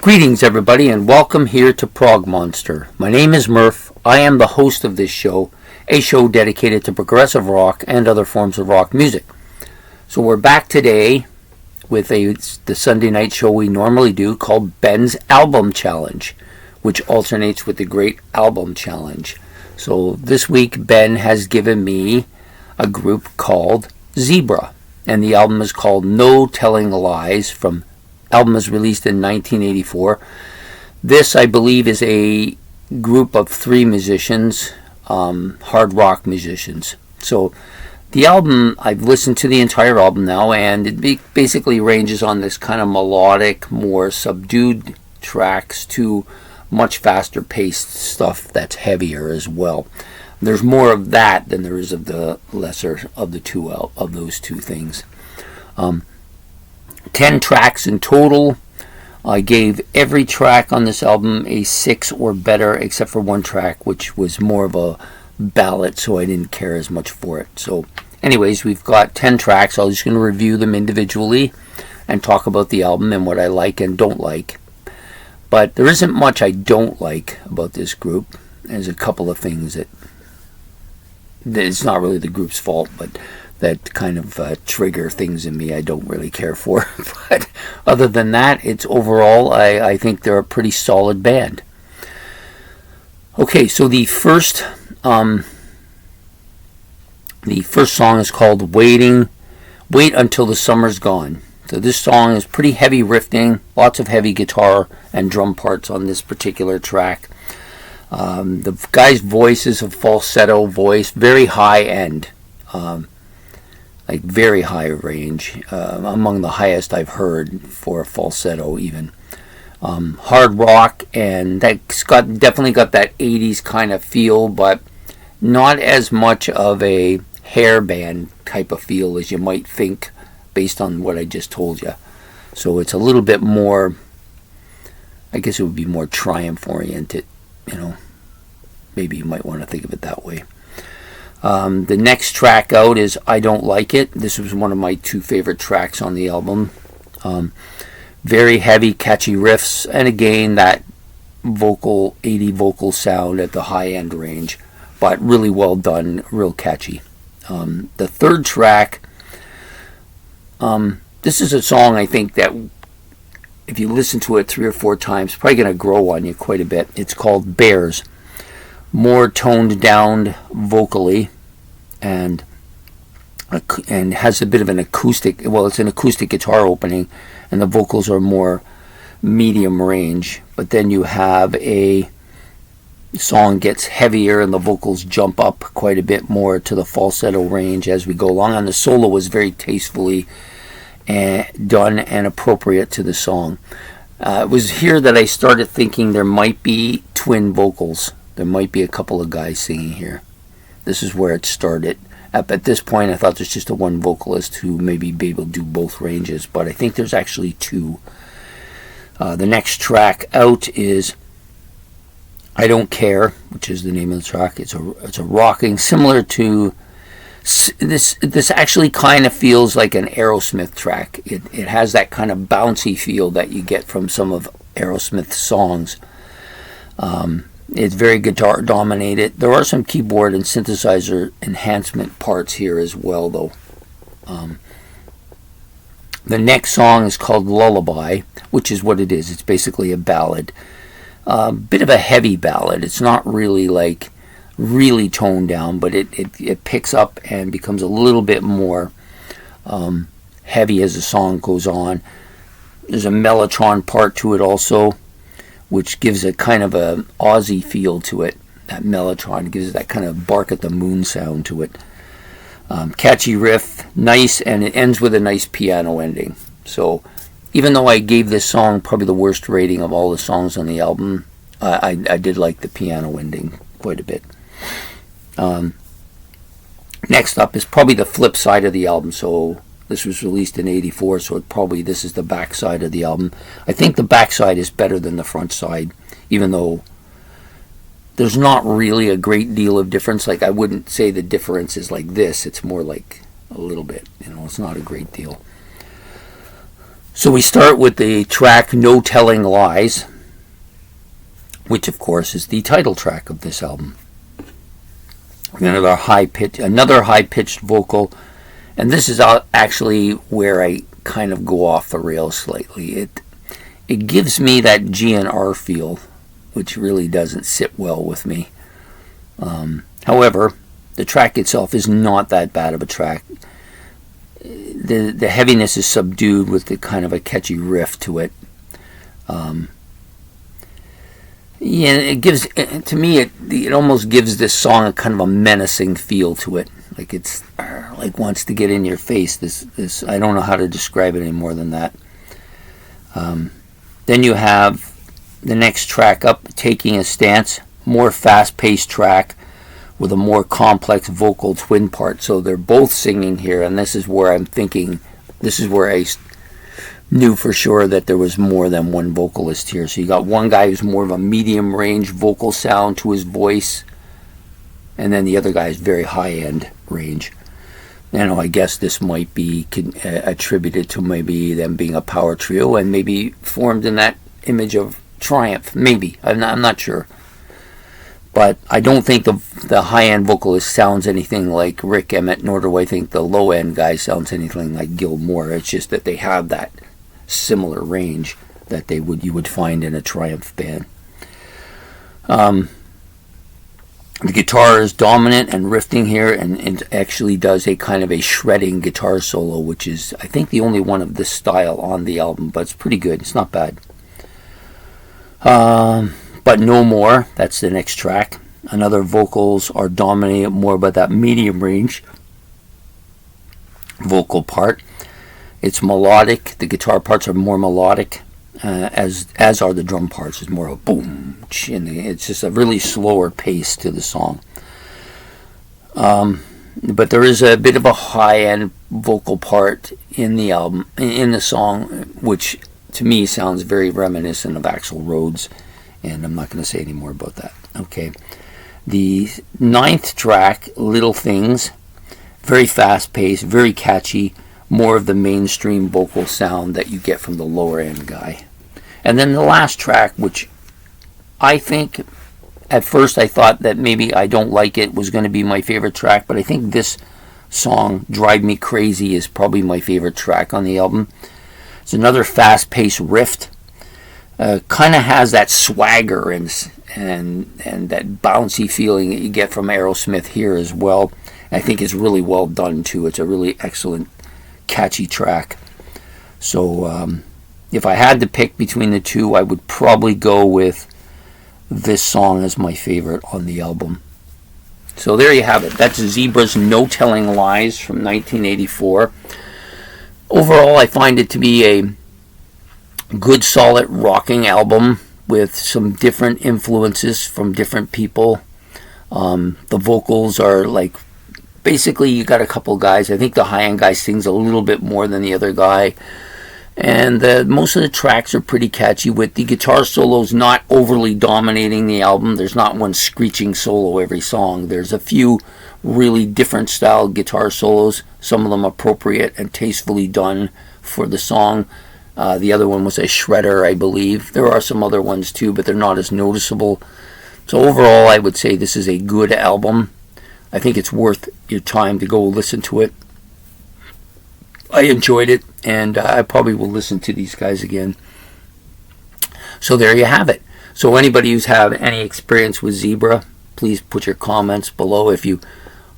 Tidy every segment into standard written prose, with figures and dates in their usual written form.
Greetings everybody and welcome here to Prog Monster. My name is Murph. I am the host of this show, a show dedicated to progressive rock and other forms of rock music. So we're back today with the Sunday night show we normally do called Ben's Album Challenge, which alternates with the Great Album Challenge. So this week Ben has given me a group called Zebra, and the album is called No Telling Lies. From album was released in 1984. This, I believe, is a group of three musicians, hard rock musicians. So the album, I've listened to the entire album now, and it basically ranges on this kind of melodic, more subdued tracks to much faster paced stuff that's heavier as well. There's more of that than there is of the lesser of the two of those two things. 10 tracks in total. I gave every track on this album a 6 or better, except for one track, which was more of a ballad, so I didn't care as much for it. So anyways, we've got 10 tracks. I'm just going to review them individually and talk about the album and what I like and don't like. But there isn't much I don't like about this group. There's a couple of things that it's not really the group's fault, but that kind of trigger things in me I don't really care for. But other than that, it's overall, I think they're a pretty solid band. Okay, so the first song is called Wait Until the Summer's Gone. So this song is pretty heavy riffing, lots of heavy guitar and drum parts on this particular track. The guy's voice is a falsetto voice, very high end. Like very high range, among the highest I've heard for a falsetto even. Hard rock, and that's definitely got that 80s kind of feel, but not as much of a hair band type of feel as you might think based on what I just told you. So it's a little bit more, I guess it would be more Triumph oriented, maybe you might want to think of it that way. The next track out is I Don't Like It. This was one of my two favorite tracks on the album. Very heavy, catchy riffs, and again, that 80 vocal sound at the high end range, but really well done, real catchy. The third track, this is a song I think that if you listen to it 3 or 4 times, it's probably going to grow on you quite a bit. It's called Bears. More toned down vocally, and has a bit of an acoustic, it's an acoustic guitar opening, and the vocals are more medium range. But then you have the song gets heavier and the vocals jump up quite a bit more to the falsetto range as we go along, and the solo was very tastefully done and appropriate to the song. It was here that I started thinking there might be twin vocals. There might be a couple of guys singing here. This is where it started. At this point, I thought there's just a one vocalist who maybe be able to do both ranges, but I think there's actually 2. The next track out is I Don't Care, which is the name of the track. It's a rocking, similar to this. This actually kind of feels like an Aerosmith track. It has that kind of bouncy feel that you get from some of Aerosmith's songs. It's very guitar dominated. There are some keyboard and synthesizer enhancement parts here as well, though. The next song is called Lullaby, which is what it is. It's basically a ballad. Bit of a heavy ballad. It's not really really toned down, but it picks up and becomes a little bit more heavy as the song goes on. There's a mellotron part to it also, which gives a kind of a Aussie feel to it. That mellotron gives that kind of bark at the moon sound to it. Catchy riff, nice, and it ends with a nice piano ending. So even though I gave this song probably the worst rating of all the songs on the album, I did like the piano ending quite a bit. Next up is probably the flip side of the album. So this was released in 84, so this is the back side of the album. I think the back side is better than the front side, even though there's not really a great deal of difference. I wouldn't say the difference is like this. It's more like a little bit. It's not a great deal. So we start with the track No Telling Lies, which of course is the title track of this album. Another high-pitched vocal, and this is actually where I kind of go off the rails slightly. It gives me that GNR feel, which really doesn't sit well with me. However, the track itself is not that bad of a track. The heaviness is subdued with the kind of a catchy riff to it. It gives, to me, it almost gives this song a kind of a menacing feel to it. Like it's like wants to get in your face. This I don't know how to describe it any more than that. Then you have the next track up, Taking a Stance, more fast-paced track with a more complex vocal twin part. So they're both singing here, and this is where I'm thinking, this is where I knew for sure that there was more than one vocalist here. So you got one guy who's more of a medium range vocal sound to his voice, and then the other guy is very high end range. I guess this might be attributed to maybe them being a power trio and maybe formed in that image of Triumph. Maybe. I'm not sure. But I don't think the high-end vocalist sounds anything like Rick Emmett, nor do I think the low-end guy sounds anything like Gil Moore. It's just that they have that similar range that you would find in a Triumph band. The guitar is dominant and riffing here, and actually does a kind of a shredding guitar solo, which is, I think, the only one of this style on the album, but it's pretty good. It's not bad. But No More, that's the next track. Another vocals are dominated more by that medium range vocal part. It's melodic. The guitar parts are more melodic, as are the drum parts. It's more of a boom, and it's just a really slower pace to the song. But there is a bit of a high-end vocal part in the album, in the song, which to me sounds very reminiscent of Axl Rhodes, and I'm not going to say any more about that. Okay. The 9th track, Little Things, very fast-paced, very catchy, more of the mainstream vocal sound that you get from the lower-end guy. And then the last track, which I think, at first I thought that maybe I Don't Like It was going to be my favorite track, but I think this song, Drive Me Crazy, is probably my favorite track on the album. It's another fast-paced riff. Kind of has that swagger and that bouncy feeling that you get from Aerosmith here as well. I think it's really well done too. It's a really excellent, catchy track. So if I had to pick between the two, I would probably go with this song as my favorite on the album. So there you have it. That's Zebra's No Telling Lies from 1984. Overall, I find it to be a good, solid rocking album with some different influences from different people. The vocals are like, basically you got a couple guys. I think the high-end guy sings a little bit more than the other guy. And most of the tracks are pretty catchy, with the guitar solos not overly dominating the album. There's not one screeching solo every song. There's a few really different style guitar solos, some of them appropriate and tastefully done for the song. The other one was a shredder, I believe. There are some other ones too, but they're not as noticeable. So overall, I would say this is a good album. I think it's worth your time to go listen to it. I enjoyed it, and I probably will listen to these guys again. So there you have it. So anybody who's had any experience with Zebra, please put your comments below. If you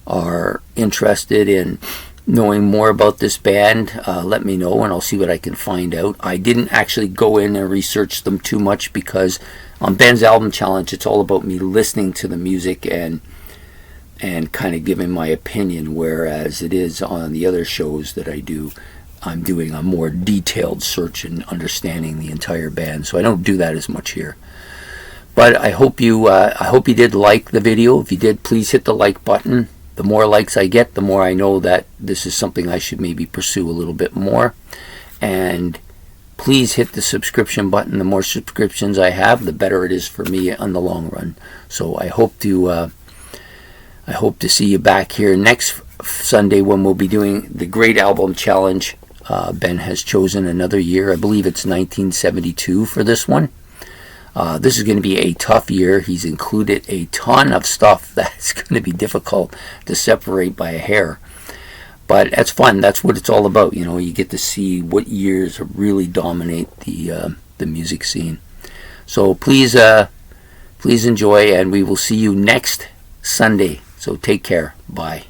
are interested in knowing more about this band, let me know, and I'll see what I can find out. I didn't actually go in and research them too much, because on Ben's Album Challenge, it's all about me listening to the music and kind of giving my opinion, whereas it is on the other shows that I do, I'm doing a more detailed search and understanding the entire band, so I don't do that as much here. But I hope you did like the video. If you did, please hit the like button. The more likes I get, the more I know that this is something I should maybe pursue a little bit more. And please hit the subscription button. The more subscriptions I have, the better it is for me on the long run. So I hope to see you back here next Sunday, when we'll be doing the Great Album Challenge Ben has chosen another year. I believe it's 1972 for this one. This is going to be a tough year. He's included a ton of stuff that's going to be difficult to separate by a hair. But that's fun. That's what it's all about. You know, you get to see what years really dominate the music scene. So please enjoy, and we will see you next Sunday. So take care. Bye.